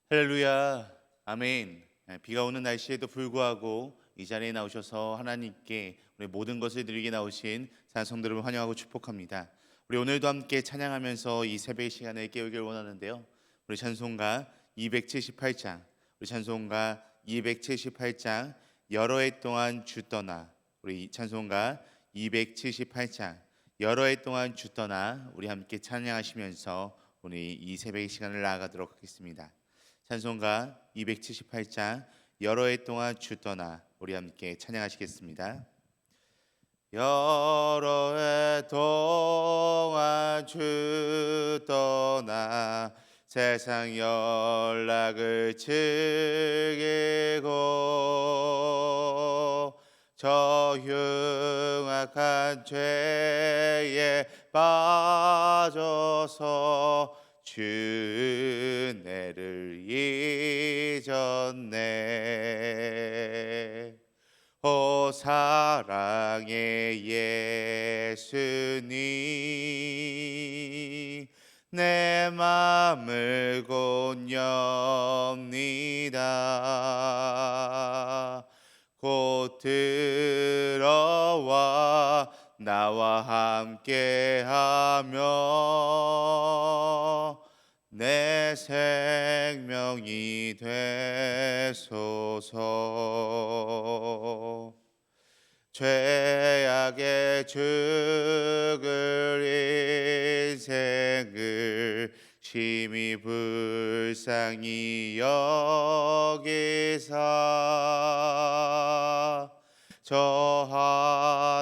할렐루야, 아멘. 비가 오는 날씨에도 불구하고 이 자리에 나오셔서 하나님께 우리 모든 것을 드리게 나오신 산성들을 환영하고 축복합니다. 우리 오늘도 함께 찬양하면서 이 새벽의 시간을 깨우길 원하는데요. 우리 찬송가 278장, 우리 찬송가 278장 여러 해 동안 주 떠나, 우리 찬송가 278장 여러 해 동안 주 떠나 우리 함께 찬양하시면서 우리 이 새벽의 시간을 나아가도록 하겠습니다. 찬송가 278장 여러 해 동안 주 떠나 우리 함께 찬양하시겠습니다. 여러 해 동안 주 떠나 세상 연락을 즐기고 저 흉악한 죄에 빠져서 주 은혜를 잊었네. 오 사랑의 예수님 내 맘을 곧 엽니다. 곧 들어와 나와 함께하며 내 생명이 되소서. 죄악에 죽을 인생을 심히 불쌍히 여기사 저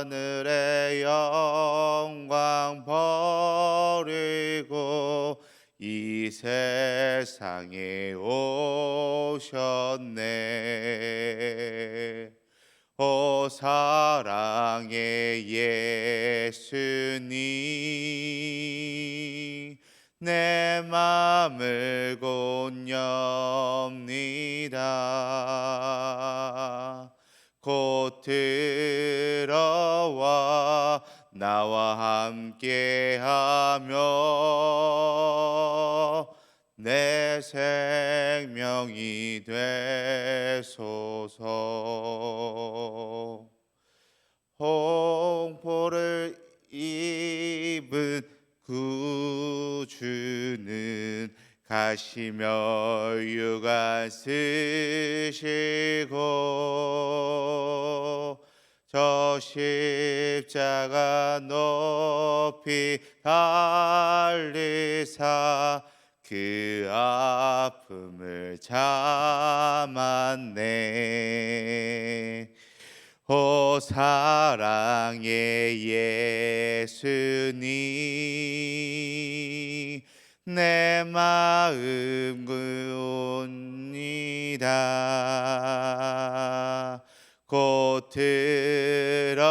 하늘의 영광 버리고 이 세상에 오셨네. 오 사랑의 예수님 내 맘을 곧 엽니다. 곧 들어와 나와 함께하며 내 생명이 되소서. 홍포를 입은 구주는 가시며 유관 쓰시고 저 십자가 높이 달리사 그 아픔을 참았네. 오 사랑의 예수님 내 마음 구옵니다. 곧 들어와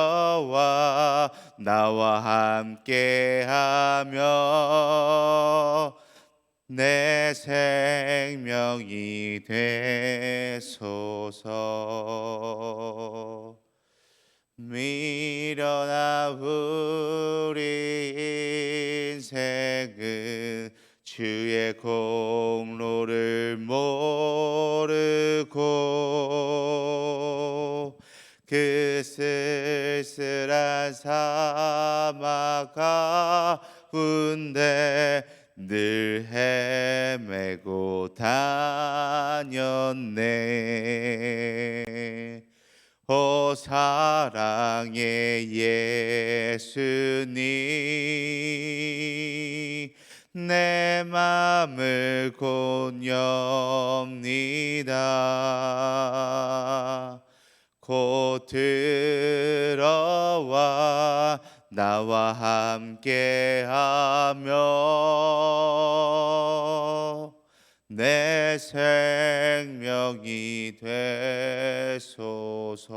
나와 함께하며 내 생명이 되소서. 미련한 우리 인생은 주의 공로를 모르고 그 쓸쓸한 사막 가운데 늘 헤매고 다녔네. 오 사랑의 예수님 내 맘을 곧 엽니다. 곧 들어와 나와 함께하며 내 생명이 되소서.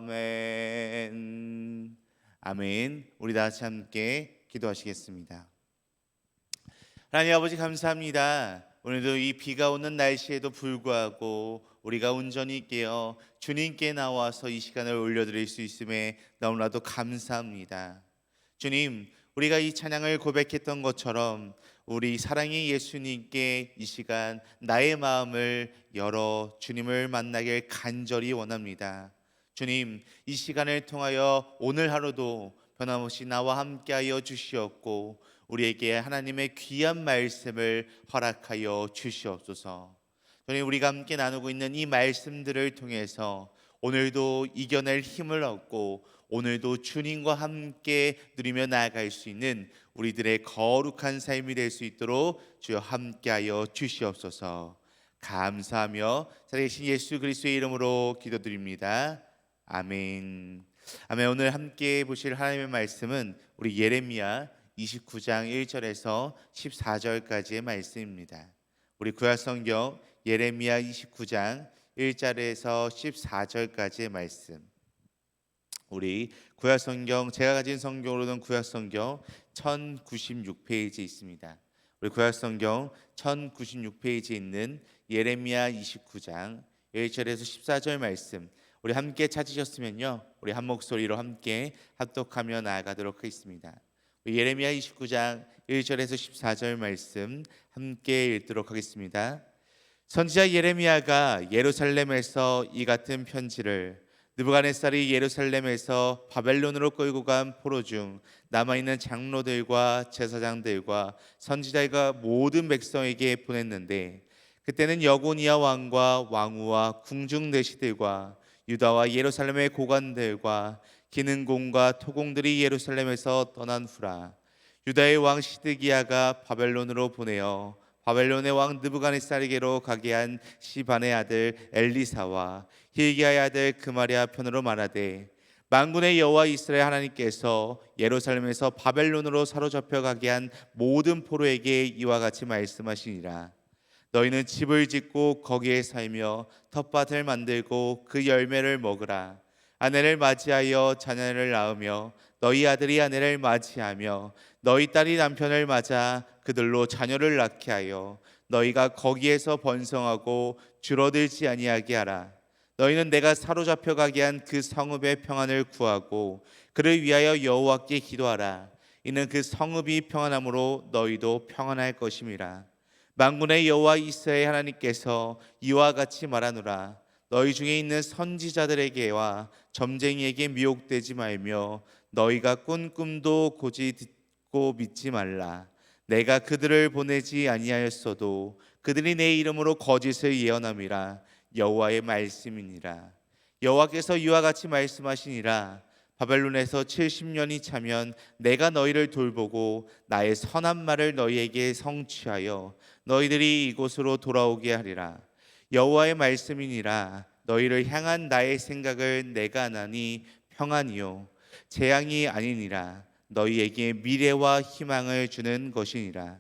아멘. 아멘. 우리 다 같이 함께 기도하시겠습니다. 하나님 아버지 감사합니다. 오늘도 이 비가 오는 날씨에도 불구하고 우리가 온전히 깨어 주님께 나와서 이 시간을 올려드릴 수 있음에 너무나도 감사합니다. 주님, 우리가 이 찬양을 고백했던 것처럼 우리 사랑의 예수님께 이 시간 나의 마음을 열어 주님을 만나길 간절히 원합니다. 주님, 이 시간을 통하여 오늘 하루도 변함없이 나와 함께하여 주시옵고 우리에게 하나님의 귀한 말씀을 허락하여 주시옵소서. 주님, 우리가 함께 나누고 있는 이 말씀들을 통해서 오늘도 이겨낼 힘을 얻고 오늘도 주님과 함께 누리며 나아갈 수 있는 우리들의 거룩한 삶이 될 수 있도록 주여 함께하여 주시옵소서. 감사하며 살아계신 예수 그리스도의 이름으로 기도드립니다. 아멘. 아멘. 오늘 함께 보실 하나님의 말씀은 우리 예레미야 29장 1절에서 14절까지의 말씀입니다. 우리 구약성경 예레미야 29장 1절에서 14절까지의 말씀. 우리 구약성경, 제가 가진 성경으로는 구약성경 1096페이지에 있습니다. 우리 구약성경 1096페이지에 있는 예레미야 29장 1절에서 14절 말씀, 우리 함께 찾으셨으면요, 우리 한 목소리로 함께 합독하며 나아가도록 하겠습니다. 예레미야 29장 1절에서 14절 말씀 함께 읽도록 하겠습니다. 선지자 예레미야가 예루살렘에서 이 같은 편지를 느부갓네살이 예루살렘에서 바벨론으로 끌고 간 포로 중 남아있는 장로들과 제사장들과 선지자가 모든 백성에게 보냈는데, 그때는 여고니아 왕과 왕후와 궁중 내시들과 유다와 예루살렘의 고관들과 기능공과 토공들이 예루살렘에서 떠난 후라. 유다의 왕 시드기야가 바벨론으로 보내어 바벨론의 왕 느부갓네살에게로 가게 한 시반의 아들 엘리사와 hil기야의 아들 그마랴 편으로 말하되, 만군의 여호와 이스라엘 하나님께서 예루살렘에서 바벨론으로 사로잡혀 가게 한 모든 포로에게 이와 같이 말씀하시니라. 너희는 집을 짓고 거기에 살며 텃밭을 만들고 그 열매를 먹으라. 아내를 맞이하여 자녀를 낳으며 너희 아들이 아내를 맞이하며 너희 딸이 남편을 맞아 그들로 자녀를 낳게 하여 너희가 거기에서 번성하고 줄어들지 아니하게 하라. 너희는 내가 사로잡혀 가게 한 그 성읍의 평안을 구하고 그를 위하여 여호와께 기도하라. 이는 그 성읍이 평안함으로 너희도 평안할 것임이라. 만군의 여호와 이스라엘 하나님께서 이와 같이 말하노라. 너희 중에 있는 선지자들에게와 점쟁이에게 미혹되지 말며 너희가 꾼 꿈도 고지 듣고 믿지 말라. 내가 그들을 보내지 아니하였어도 그들이 내 이름으로 거짓을 예언함이라. 여호와의 말씀이니라. 여호와께서 이와 같이 말씀하시니라. 바벨론에서 70년이 차면 내가 너희를 돌보고 나의 선한 말을 너희에게 성취하여 너희들이 이곳으로 돌아오게 하리라. 여호와의 말씀이니라. 너희를 향한 나의 생각을 내가 아나니 평안이요 재앙이 아니니라. 너희에게 미래와 희망을 주는 것이니라.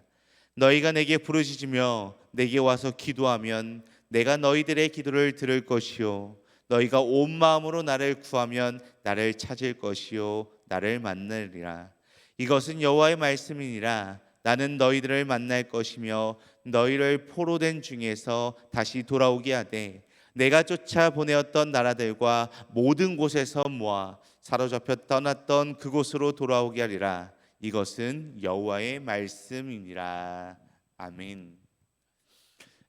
너희가 내게 부르짖으며 내게 와서 기도하면 내가 너희들의 기도를 들을 것이요 너희가 온 마음으로 나를 구하면 나를 찾을 것이요 나를 만나리라. 이것은 여호와의 말씀이니라. 나는 너희들을 만날 것이며 너희를 포로된 중에서 다시 돌아오게 하되 내가 쫓아 보내었던 나라들과 모든 곳에서 모아 사로잡혀 떠났던 그곳으로 돌아오게 하리라. 이것은 여호와의 말씀이니라. 아멘.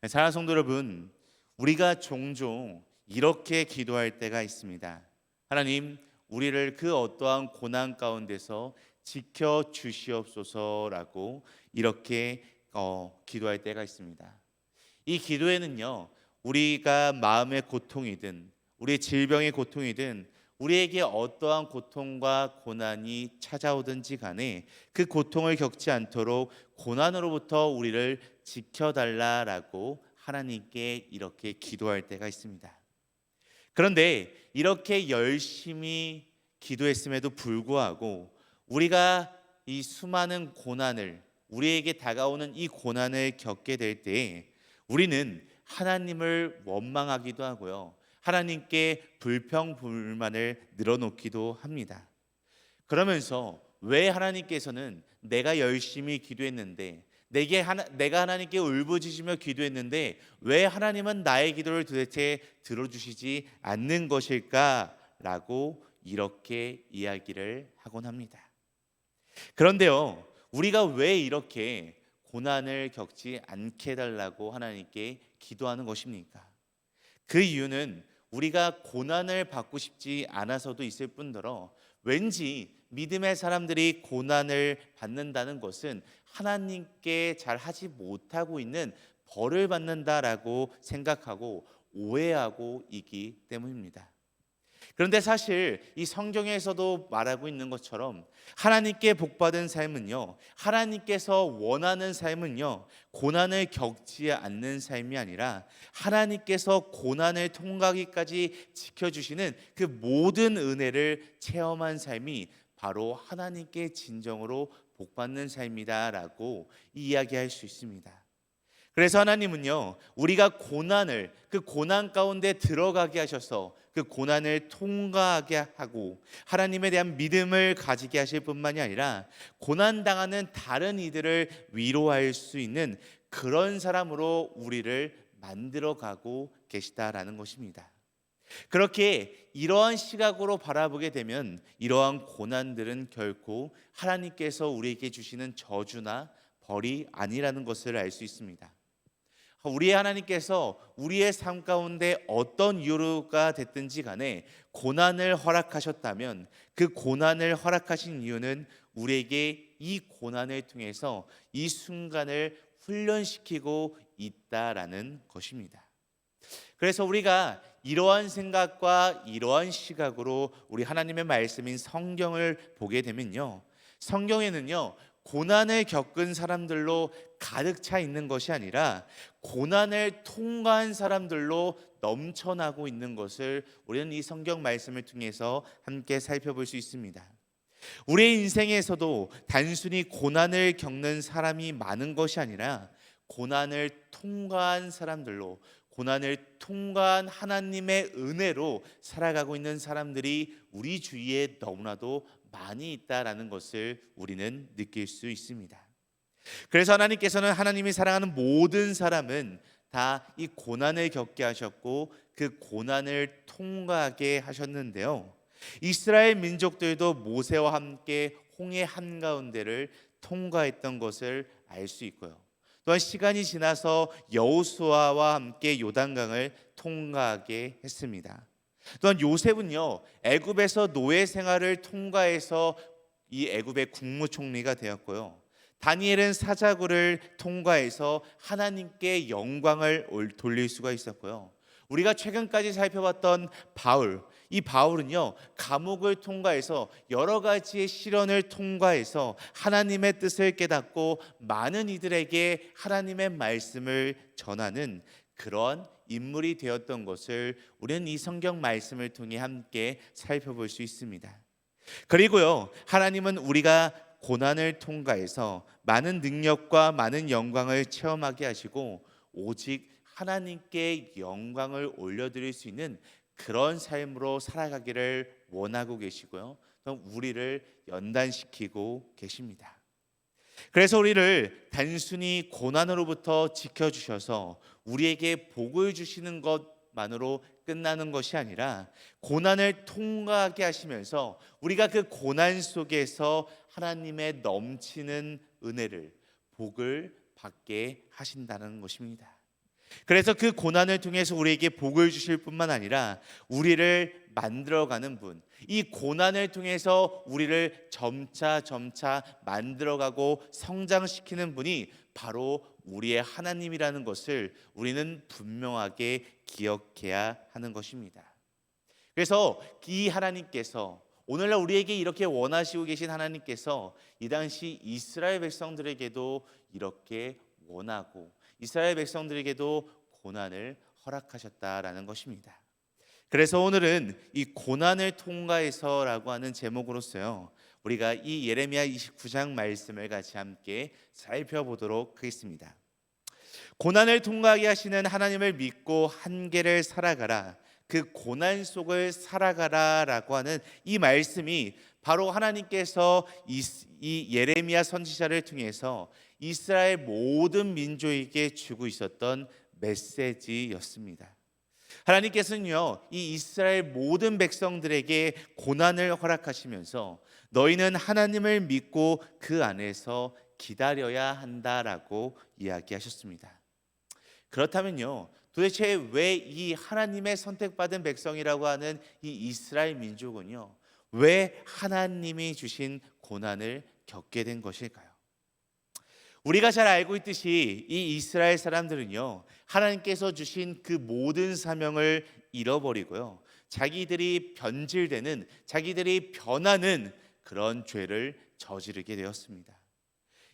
사랑하는 성도 여러분, 우리가 종종 이렇게 기도할 때가 있습니다. 하나님, 우리를 그 어떠한 고난 가운데서 지켜 주시옵소서라고 이렇게 기도할 때가 있습니다. 이 기도에는요, 우리가 마음의 고통이든 우리의 질병의 고통이든 우리에게 어떠한 고통과 고난이 찾아오든지 간에 그 고통을 겪지 않도록 고난으로부터 우리를 지켜달라라고 하나님께 이렇게 기도할 때가 있습니다. 그런데 이렇게 열심히 기도했음에도 불구하고 우리가 이 수많은 고난을, 우리에게 다가오는 이 고난을 겪게 될 때 우리는 하나님을 원망하기도 하고요, 하나님께 불평불만을 늘어놓기도 합니다. 그러면서 왜 하나님께서는 내가 열심히 기도했는데, 내가 하나님께 울부짖으며 기도했는데 왜 하나님은 나의 기도를 도대체 들어주시지 않는 것일까라고 이렇게 이야기를 하곤 합니다. 그런데요, 우리가 왜 이렇게 고난을 겪지 않게 해달라고 하나님께 기도하는 것입니까? 그 이유는 우리가 고난을 받고 싶지 않아서도 있을 뿐더러 왠지 믿음의 사람들이 고난을 받는다는 것은 하나님께 잘 하지 못하고 있는 벌을 받는다라고 생각하고 오해하고 있기 때문입니다. 그런데 사실 이 성경에서도 말하고 있는 것처럼 하나님께 복받은 삶은요, 하나님께서 원하는 삶은요, 고난을 겪지 않는 삶이 아니라 하나님께서 고난을 통과하기까지 지켜주시는 그 모든 은혜를 체험한 삶이 바로 하나님께 진정으로 복받는 삶이다라고 이야기할 수 있습니다. 그래서 하나님은요, 우리가 그 고난 가운데 들어가게 하셔서 그 고난을 통과하게 하고 하나님에 대한 믿음을 가지게 하실 뿐만이 아니라 고난 당하는 다른 이들을 위로할 수 있는 그런 사람으로 우리를 만들어 가고 계시다라는 것입니다. 그렇게 이러한 시각으로 바라보게 되면 이러한 고난들은 결코 하나님께서 우리에게 주시는 저주나 벌이 아니라는 것을 알 수 있습니다. 우리의 하나님께서 우리의 삶 가운데 어떤 이유가 됐든지 간에 고난을 허락하셨다면 그 고난을 허락하신 이유는 우리에게 이 고난을 통해서 이 순간을 훈련시키고 있다라는 것입니다. 그래서 우리가 이러한 생각과 이러한 시각으로 우리 하나님의 말씀인 성경을 보게 되면요, 성경에는요, 고난을 겪은 사람들로 가득 차 있는 것이 아니라 고난을 통과한 사람들로 넘쳐나고 있는 것을 우리는 이 성경 말씀을 통해서 함께 살펴볼 수 있습니다. 우리의 인생에서도 단순히 고난을 겪는 사람이 많은 것이 아니라 고난을 통과한 사람들로, 고난을 통과한 하나님의 은혜로 살아가고 있는 사람들이 우리 주위에 너무나도 많이 있다라는 것을 우리는 느낄 수 있습니다. 그래서 하나님께서는 하나님이 사랑하는 모든 사람은 다 이 고난을 겪게 하셨고 그 고난을 통과하게 하셨는데요, 이스라엘 민족들도 모세와 함께 홍해 한가운데를 통과했던 것을 알 수 있고요, 또한 시간이 지나서 여호수아와 함께 요단강을 통과하게 했습니다. 또한 요셉은요, 애굽에서 노예 생활을 통과해서 이 애굽의 국무총리가 되었고요, 다니엘은 사자굴을 통과해서 하나님께 영광을 돌릴 수가 있었고요, 우리가 최근까지 살펴봤던 이 바울은요, 감옥을 통과해서 여러 가지의 시련을 통과해서 하나님의 뜻을 깨닫고 많은 이들에게 하나님의 말씀을 전하는 그런 인물이 되었던 것을 우리는 이 성경 말씀을 통해 함께 살펴볼 수 있습니다. 그리고요, 하나님은 우리가 고난을 통과해서 많은 능력과 많은 영광을 체험하게 하시고 오직 하나님께 영광을 올려드릴 수 있는 그런 삶으로 살아가기를 원하고 계시고요, 또 우리를 연단시키고 계십니다. 그래서 우리를 단순히 고난으로부터 지켜주셔서 우리에게 복을 주시는 것만으로 끝나는 것이 아니라 고난을 통과하게 하시면서 우리가 그 고난 속에서 하나님의 넘치는 은혜를, 복을 받게 하신다는 것입니다. 그래서 그 고난을 통해서 우리에게 복을 주실 뿐만 아니라 우리를 만들어가는 분, 이 고난을 통해서 우리를 점차 만들어가고 성장시키는 분이 바로 우리의 하나님이라는 것을 우리는 분명하게 기억해야 하는 것입니다. 그래서 이 하나님께서, 오늘날 우리에게 이렇게 원하시고 계신 하나님께서 이 당시 이스라엘 백성들에게도 이렇게 원하고 이스라엘 백성들에게도 고난을 허락하셨다라는 것입니다. 그래서 오늘은 이 고난을 통과해서라고 하는 제목으로서요, 우리가 이 예레미야 29장 말씀을 같이 함께 살펴보도록 하겠습니다. 고난을 통과하게 하시는 하나님을 믿고 한계를 살아가라, 그 고난 속을 살아가라라고 하는 이 말씀이 바로 하나님께서 이 예레미야 선지자를 통해서 이스라엘 모든 민족에게 주고 있었던 메시지였습니다. 하나님께서는요, 이 이스라엘 모든 백성들에게 고난을 허락하시면서 너희는 하나님을 믿고 그 안에서 기다려야 한다라고 이야기하셨습니다. 그렇다면요, 도대체 왜 이 하나님의 선택받은 백성이라고 하는 이 이스라엘 민족은요, 왜 하나님이 주신 고난을 겪게 된 것일까요? 우리가 잘 알고 있듯이 이 이스라엘 사람들은요, 하나님께서 주신 그 모든 사명을 잃어버리고요, 자기들이 변질되는, 자기들이 변하는 그런 죄를 저지르게 되었습니다.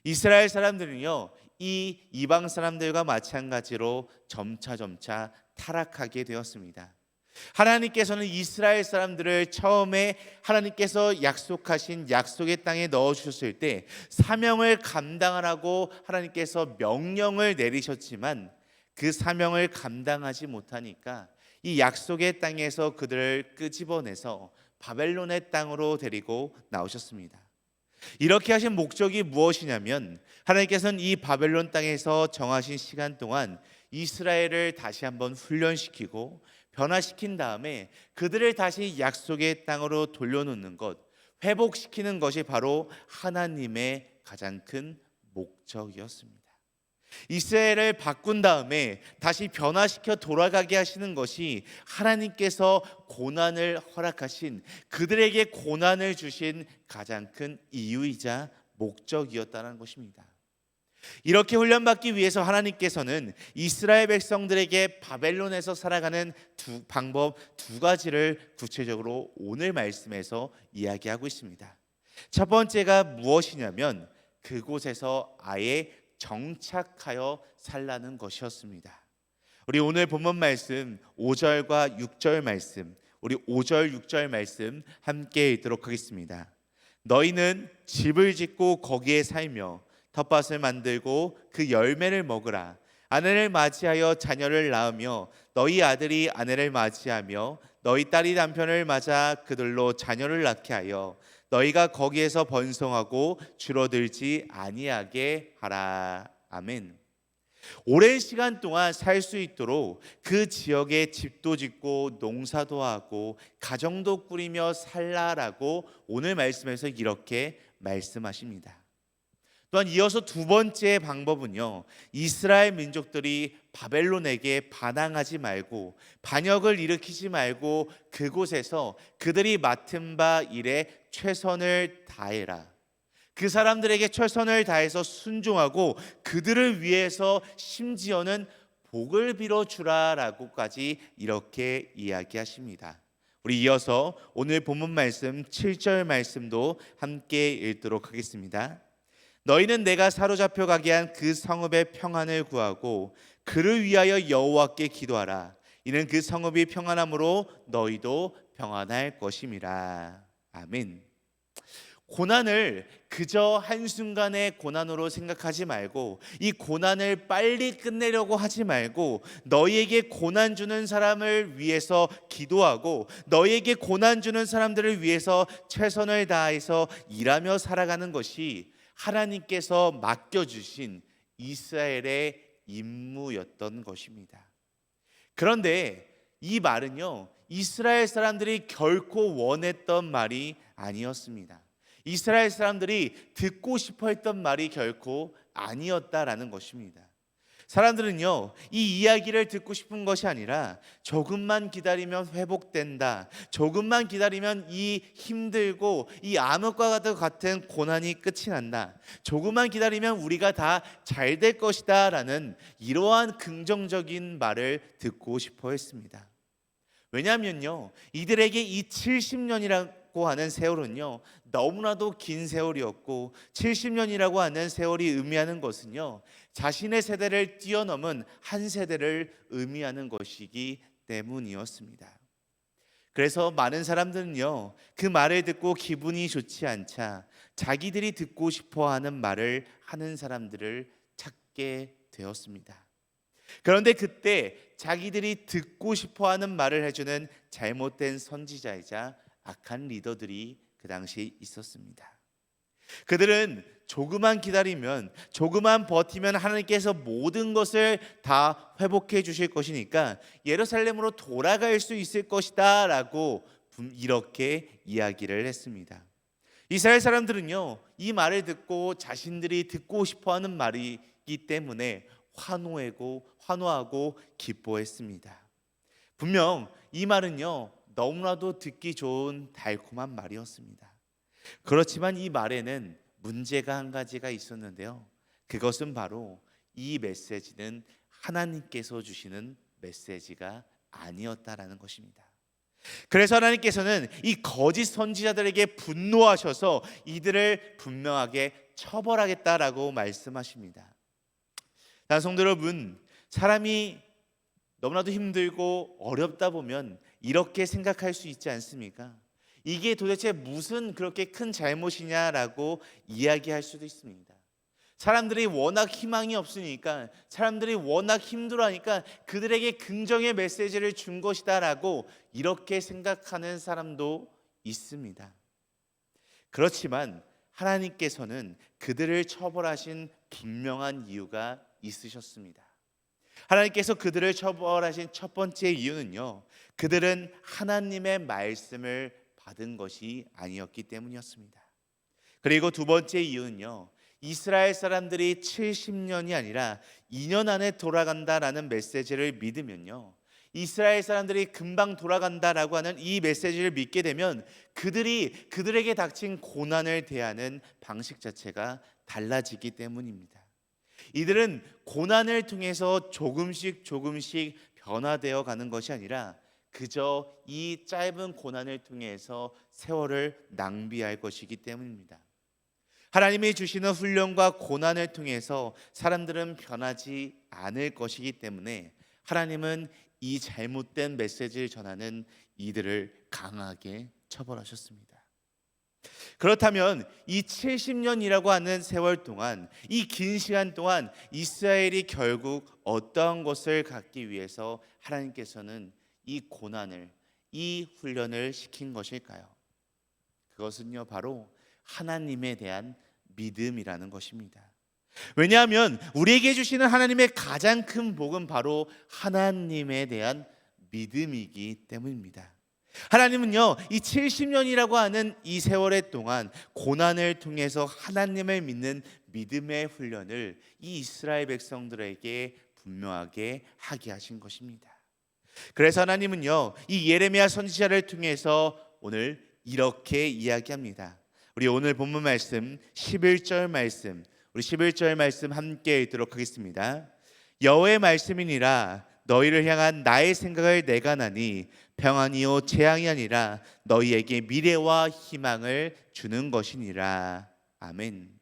이스라엘 사람들은요, 이 이방 사람들과 마찬가지로 점차 타락하게 되었습니다. 하나님께서는 이스라엘 사람들을 처음에 하나님께서 약속하신 약속의 땅에 넣어 주셨을 때 사명을 감당하라고 하나님께서 명령을 내리셨지만 그 사명을 감당하지 못하니까 이 약속의 땅에서 그들을 끄집어내서 바벨론의 땅으로 데리고 나오셨습니다. 이렇게 하신 목적이 무엇이냐면, 하나님께서는 이 바벨론 땅에서 정하신 시간 동안 이스라엘을 다시 한번 훈련시키고 변화시킨 다음에 그들을 다시 약속의 땅으로 돌려놓는 것, 회복시키는 것이 바로 하나님의 가장 큰 목적이었습니다. 이스라엘을 바꾼 다음에 다시 변화시켜 돌아가게 하시는 것이 하나님께서 고난을 허락하신, 그들에게 고난을 주신 가장 큰 이유이자 목적이었다는 것입니다. 이렇게 훈련받기 위해서 하나님께서는 이스라엘 백성들에게 바벨론에서 살아가는 방법 두 가지를 구체적으로 오늘 말씀에서 이야기하고 있습니다. 첫 번째가 무엇이냐면 그곳에서 아예 정착하여 살라는 것이었습니다. 우리 오늘 본문 말씀 5절과 6절 말씀, 우리 5절 6절 말씀 함께 읽도록 하겠습니다. 너희는 집을 짓고 거기에 살며 텃밭을 만들고 그 열매를 먹으라. 아내를 맞이하여 자녀를 낳으며 너희 아들이 아내를 맞이하며 너희 딸이 남편을 맞아 그들로 자녀를 낳게 하여 너희가 거기에서 번성하고 줄어들지 아니하게 하라. 아멘. 오랜 시간 동안 살 수 있도록 그 지역에 집도 짓고 농사도 하고 가정도 꾸리며 살라라고 오늘 말씀에서 이렇게 말씀하십니다. 또한 이어서 두 번째 방법은요, 이스라엘 민족들이 바벨론에게 반항하지 말고 반역을 일으키지 말고 그곳에서 그들이 맡은 바 일에 최선을 다해라. 그 사람들에게 최선을 다해서 순종하고 그들을 위해서 심지어는 복을 빌어주라라고까지 이렇게 이야기하십니다. 우리 이어서 오늘 본문 말씀 7절 말씀도 함께 읽도록 하겠습니다. 너희는 내가 사로잡혀 가게 한 그 성읍의 평안을 구하고 그를 위하여 여호와께 기도하라. 이는 그 성읍이 평안함으로 너희도 평안할 것임이라. 아멘. 고난을 그저 한순간의 고난으로 생각하지 말고 이 고난을 빨리 끝내려고 하지 말고 너희에게 고난 주는 사람을 위해서 기도하고 너희에게 고난 주는 사람들을 위해서 최선을 다해서 일하며 살아가는 것이 하나님께서 맡겨주신 이스라엘의 임무였던 것입니다. 그런데 이 말은요, 이스라엘 사람들이 결코 원했던 말이 아니었습니다. 이스라엘 사람들이 듣고 싶어 했던 말이 결코 아니었다라는 것입니다. 사람들은요, 이 이야기를 듣고 싶은 것이 아니라 조금만 기다리면 회복된다, 조금만 기다리면 이 힘들고 이 암흑과 같은 고난이 끝이 난다, 조금만 기다리면 우리가 다 잘 될 것이다 라는 이러한 긍정적인 말을 듣고 싶어 했습니다. 왜냐하면요, 이들에게 이 70년이라고 하는 세월은요, 너무나도 긴 세월이었고 70년이라고 하는 세월이 의미하는 것은요, 자신의 세대를 뛰어넘은 한 세대를 의미하는 것이기 때문이었습니다. 그래서 많은 사람들은요, 그 말을 듣고 기분이 좋지 않자 자기들이 듣고 싶어하는 말을 하는 사람들을 찾게 되었습니다. 그런데 그때 자기들이 듣고 싶어하는 말을 해주는 잘못된 선지자이자 악한 리더들이 그 당시에 있었습니다. 그들은 조금만 기다리면, 조금만 버티면 하나님께서 모든 것을 다 회복해 주실 것이니까 예루살렘으로 돌아갈 수 있을 것이다 라고 이렇게 이야기를 했습니다. 이스라엘 사람들은요, 이 말을 듣고 자신들이 듣고 싶어하는 말이기 때문에 환호하고 기뻐했습니다. 분명 이 말은요, 너무나도 듣기 좋은 달콤한 말이었습니다. 그렇지만 이 말에는 문제가 한 가지가 있었는데요. 그것은 바로 이 메시지는 하나님께서 주시는 메시지가 아니었다라는 것입니다. 그래서 하나님께서는 이 거짓 선지자들에게 분노하셔서 이들을 분명하게 처벌하겠다라고 말씀하십니다. 성도 여러분, 사람이 너무나도 힘들고 어렵다 보면 이렇게 생각할 수 있지 않습니까? 이게 도대체 무슨 그렇게 큰 잘못이냐라고 이야기할 수도 있습니다. 사람들이 워낙 희망이 없으니까, 사람들이 워낙 힘들어하니까 그들에게 긍정의 메시지를 준 것이다라고 이렇게 생각하는 사람도 있습니다. 그렇지만 하나님께서는 그들을 처벌하신 분명한 이유가 있으셨습니다. 하나님께서 그들을 처벌하신 첫 번째 이유는요, 그들은 하나님의 말씀을 받은 것이 아니었기 때문이었습니다. 그리고 두 번째 이유는요, 이스라엘 사람들이 70년이 아니라 2년 안에 돌아간다라는 메시지를 믿으면요, 이스라엘 사람들이 금방 돌아간다라고 하는 이 메시지를 믿게 되면 그들에게 닥친 고난을 대하는 방식 자체가 달라지기 때문입니다. 이들은 고난을 통해서 조금씩 변화되어 가는 것이 아니라 그저 이 짧은 고난을 통해서 세월을 낭비할 것이기 때문입니다. 하나님이 주시는 훈련과 고난을 통해서 사람들은 변하지 않을 것이기 때문에 하나님은 이 잘못된 메시지를 전하는 이들을 강하게 처벌하셨습니다. 그렇다면 이 70년이라고 하는 세월 동안, 이 긴 시간 동안 이스라엘이 결국 어떠한 것을 갖기 위해서 하나님께서는 이 고난을, 이 훈련을 시킨 것일까요? 그것은요, 바로 하나님에 대한 믿음이라는 것입니다. 왜냐하면 우리에게 주시는 하나님의 가장 큰 복은 바로 하나님에 대한 믿음이기 때문입니다. 하나님은요, 이 70년이라고 하는 이 세월의 동안 고난을 통해서 하나님을 믿는 믿음의 훈련을 이 이스라엘 백성들에게 분명하게 하게 하신 것입니다. 그래서 하나님은요, 이 예레미야 선지자를 통해서 오늘 이렇게 이야기합니다. 우리 오늘 본문 말씀 11절 말씀, 우리 11절 말씀 함께 읽도록 하겠습니다. 여호와의 말씀이니라, 너희를 향한 나의 생각을 내가 나니 평안이요 재앙이 아니라 너희에게 미래와 희망을 주는 것이니라. 아멘.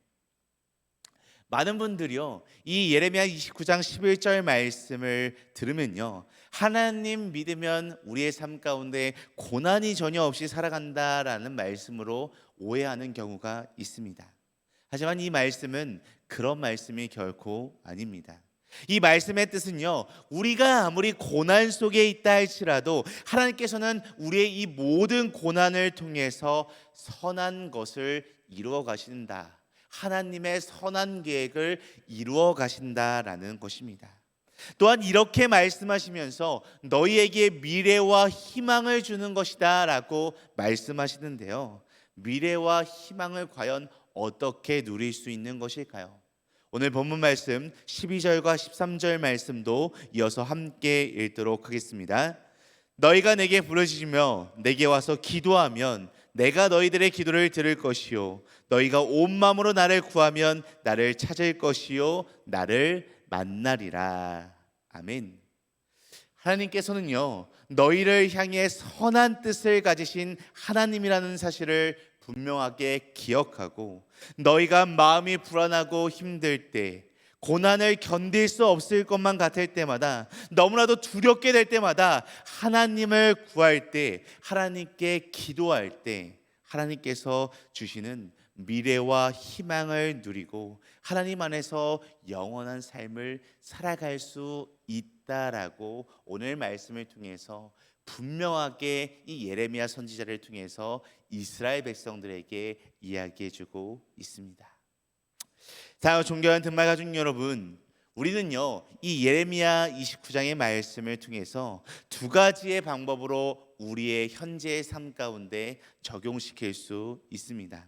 많은 분들이요, 이 예레미야 29장 11절 말씀을 들으면요, 하나님 믿으면 우리의 삶 가운데 고난이 전혀 없이 살아간다라는 말씀으로 오해하는 경우가 있습니다. 하지만 이 말씀은 그런 말씀이 결코 아닙니다. 이 말씀의 뜻은요, 우리가 아무리 고난 속에 있다 할지라도 하나님께서는 우리의 이 모든 고난을 통해서 선한 것을 이루어 가신다, 하나님의 선한 계획을 이루어 가신다라는 것입니다. 또한 이렇게 말씀하시면서 너희에게 미래와 희망을 주는 것이다 라고 말씀하시는데요, 미래와 희망을 과연 어떻게 누릴 수 있는 것일까요? 오늘 본문 말씀 12절과 13절 말씀도 이어서 함께 읽도록 하겠습니다. 너희가 내게 부르짖으며 내게 와서 기도하면 내가 너희들의 기도를 들을 것이요, 너희가 온 마음으로 나를 구하면 나를 찾을 것이요, 나를 만나리라. 아멘. 하나님께서는요, 너희를 향해 선한 뜻을 가지신 하나님이라는 사실을 분명하게 기억하고, 너희가 마음이 불안하고 힘들 때, 고난을 견딜 수 없을 것만 같을 때마다, 너무나도 두렵게 될 때마다 하나님을 구할 때, 하나님께 기도할 때 하나님께서 주시는 미래와 희망을 누리고 하나님 안에서 영원한 삶을 살아갈 수 있다라고 오늘 말씀을 통해서 분명하게 이 예레미야 선지자를 통해서 이스라엘 백성들에게 이야기해주고 있습니다. 자, 존경하는 등말 가족 여러분, 우리는요 이 예레미야 29장의 말씀을 통해서 두 가지의 방법으로 우리의 현재의 삶 가운데 적용시킬 수 있습니다.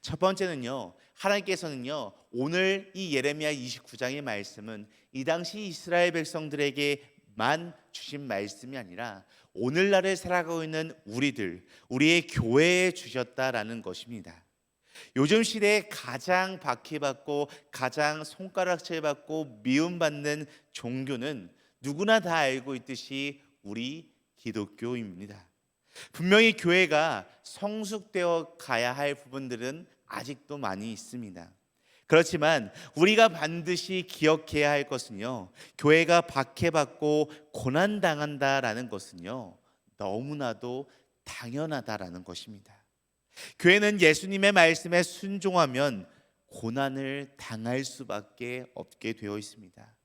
첫 번째는요, 하나님께서는요 오늘 이 예레미야 29장의 말씀은 이 당시 이스라엘 백성들에게만 주신 말씀이 아니라 오늘날을 살아가고 있는 우리의 교회에 주셨다라는 것입니다. 요즘 시대에 가장 박해받고 가장 손가락질받고 미움받는 종교는 누구나 다 알고 있듯이 우리 기독교입니다. 분명히 교회가 성숙되어 가야 할 부분들은 아직도 많이 있습니다. 그렇지만 우리가 반드시 기억해야 할 것은요, 교회가 박해받고 고난당한다라는 것은요 너무나도 당연하다라는 것입니다. 교회는 예수님의 말씀에 순종하면 고난을 당할 수밖에 없게 되어 있습니다.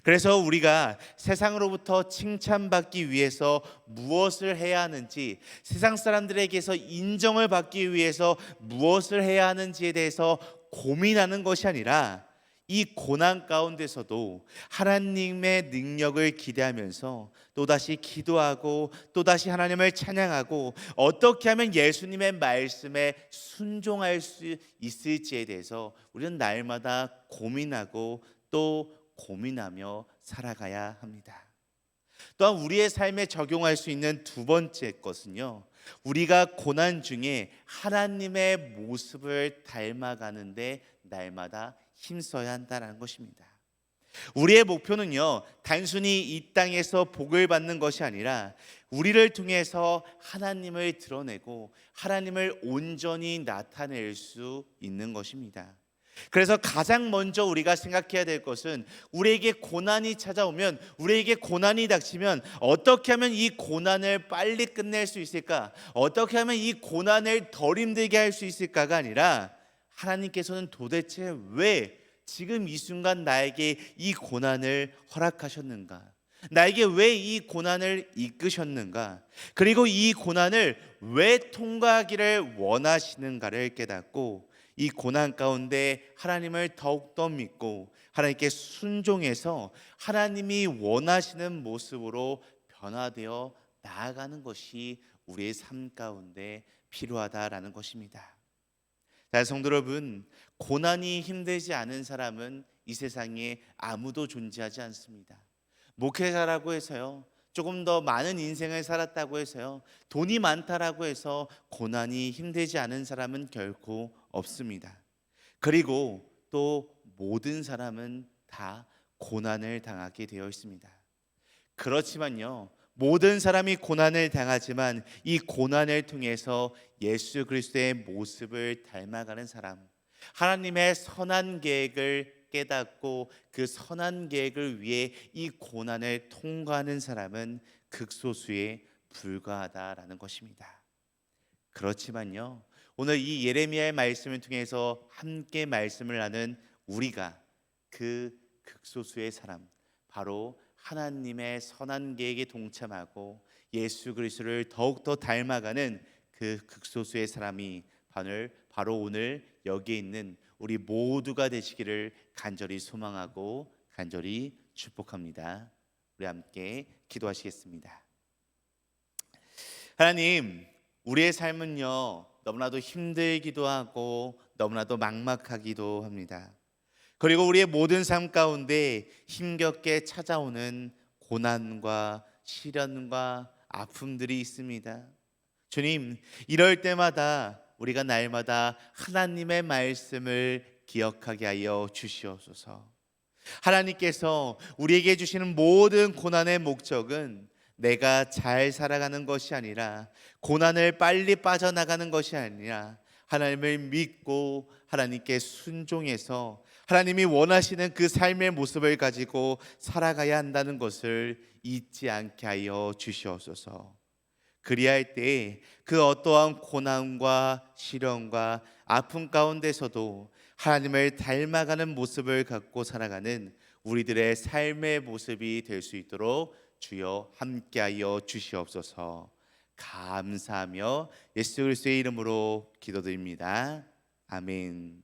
그래서 우리가 세상으로부터 칭찬받기 위해서 무엇을 해야 하는지, 세상 사람들에게서 인정을 받기 위해서 무엇을 해야 하는지에 대해서 고민하는 것이 아니라 이 고난 가운데서도 하나님의 능력을 기대하면서 또다시 기도하고 또다시 하나님을 찬양하고 어떻게 하면 예수님의 말씀에 순종할 수 있을지에 대해서 우리는 날마다 고민하고 또 고민하며 살아가야 합니다. 또한 우리의 삶에 적용할 수 있는 두 번째 것은요, 우리가 고난 중에 하나님의 모습을 닮아가는데 날마다 힘써야 한다는 것입니다. 우리의 목표는요 단순히 이 땅에서 복을 받는 것이 아니라 우리를 통해서 하나님을 드러내고 하나님을 온전히 나타낼 수 있는 것입니다. 그래서 가장 먼저 우리가 생각해야 될 것은 우리에게 고난이 찾아오면, 우리에게 고난이 닥치면 어떻게 하면 이 고난을 빨리 끝낼 수 있을까, 어떻게 하면 이 고난을 덜 힘들게 할 수 있을까가 아니라 하나님께서는 도대체 왜 지금 이 순간 나에게 이 고난을 허락하셨는가, 나에게 왜 이 고난을 이끄셨는가, 그리고 이 고난을 왜 통과하기를 원하시는가를 깨닫고 이 고난 가운데 하나님을 더욱더 믿고 하나님께 순종해서 하나님이 원하시는 모습으로 변화되어 나아가는 것이 우리의 삶 가운데 필요하다라는 것입니다. 자, 성도 여러분, 고난이 힘들지 않은 사람은 이 세상에 아무도 존재하지 않습니다. 목회자라고 해서요, 조금 더 많은 인생을 살았다고 해서요, 돈이 많다라고 해서 고난이 힘들지 않은 사람은 결코 없습니다. 그리고 또 모든 사람은 다 고난을 당하게 되어 있습니다. 그렇지만요, 모든 사람이 고난을 당하지만 이 고난을 통해서 예수 그리스도의 모습을 닮아가는 사람, 하나님의 선한 계획을 깨닫고 그 선한 계획을 위해 이 고난을 통과하는 사람은 극소수에 불과하다라는 것입니다. 그렇지만요, 오늘 이 예레미야의 말씀을 통해서 함께 말씀을 나눈 우리가 그 극소수의 사람, 바로 하나님의 선한 계획에 동참하고 예수 그리스도를 더욱더 닮아가는 그 극소수의 사람이 바로 오늘 여기에 있는 우리 모두가 되시기를 간절히 소망하고 간절히 축복합니다. 우리 함께 기도하시겠습니다. 하나님, 우리의 삶은요 너무나도 힘들기도 하고 너무나도 막막하기도 합니다. 그리고 우리의 모든 삶 가운데 힘겹게 찾아오는 고난과 시련과 아픔들이 있습니다. 주님, 이럴 때마다 우리가 날마다 하나님의 말씀을 기억하게 하여 주시옵소서. 하나님께서 우리에게 주시는 모든 고난의 목적은 내가 잘 살아가는 것이 아니라, 고난을 빨리 빠져나가는 것이 아니라 하나님을 믿고 하나님께 순종해서 하나님이 원하시는 그 삶의 모습을 가지고 살아가야 한다는 것을 잊지 않게 하여 주시옵소서. 그리할 때 그 어떠한 고난과 시련과 아픔 가운데서도 하나님을 닮아가는 모습을 갖고 살아가는 우리들의 삶의 모습이 될 수 있도록 주여 함께하여 주시옵소서. 감사하며 예수 그리스도의 이름으로 기도드립니다. 아멘.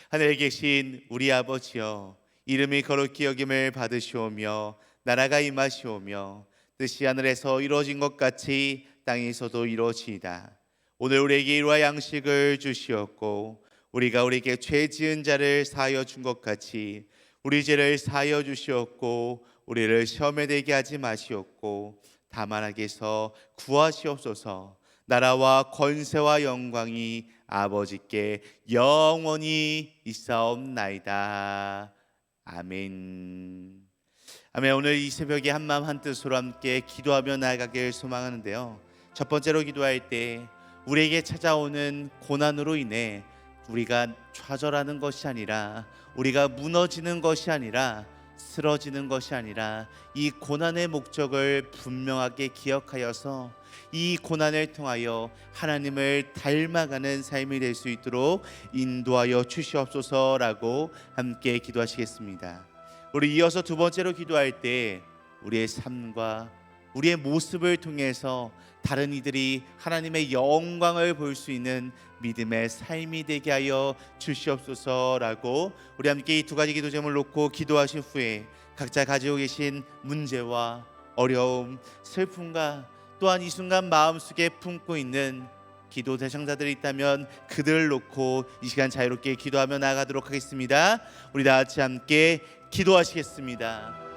하늘에 계신 우리 아버지여, 이름이 거룩히 여김을 받으시오며 나라가 임하시오며 뜻이 하늘에서 이루어진 것 같이 땅에서도 이루어지이다. 오늘 우리에게 일용할 양식을 주시옵고 우리가 우리에게 죄 지은 자를 사하여 준 것 같이 우리 죄를 사하여 주시옵고 우리를 시험에 들게 하지 마시옵고 다만 악에서 구하시옵소서. 나라와 권세와 영광이 아버지께 영원히 있사옵나이다. 아멘. 아멘. 오늘 이 새벽에 한마음 한뜻으로 함께 기도하며 나아가길 소망하는데요, 첫 번째로 기도할 때 우리에게 찾아오는 고난으로 인해 우리가 좌절하는 것이 아니라, 우리가 무너지는 것이 아니라, 쓰러지는 것이 아니라 이 고난의 목적을 분명하게 기억하여서 이 고난을 통하여 하나님을 닮아가는 삶이 될 수 있도록 인도하여 주시옵소서라고 함께 기도하시겠습니다. 우리 이어서 두 번째로 기도할 때 우리의 삶과 우리의 모습을 통해서 다른 이들이 하나님의 영광을 볼 수 있는 믿음의 삶이 되게 하여 주시옵소서라고 우리 함께 이 두 가지 기도 제목을 놓고 기도하신 후에 각자 가지고 계신 문제와 어려움, 슬픔과 또한 이 순간 마음속에 품고 있는 기도 대상자들이 있다면 그들을 놓고 이 시간 자유롭게 기도하며 나아가도록 하겠습니다. 우리 다 같이 함께 기도하시겠습니다.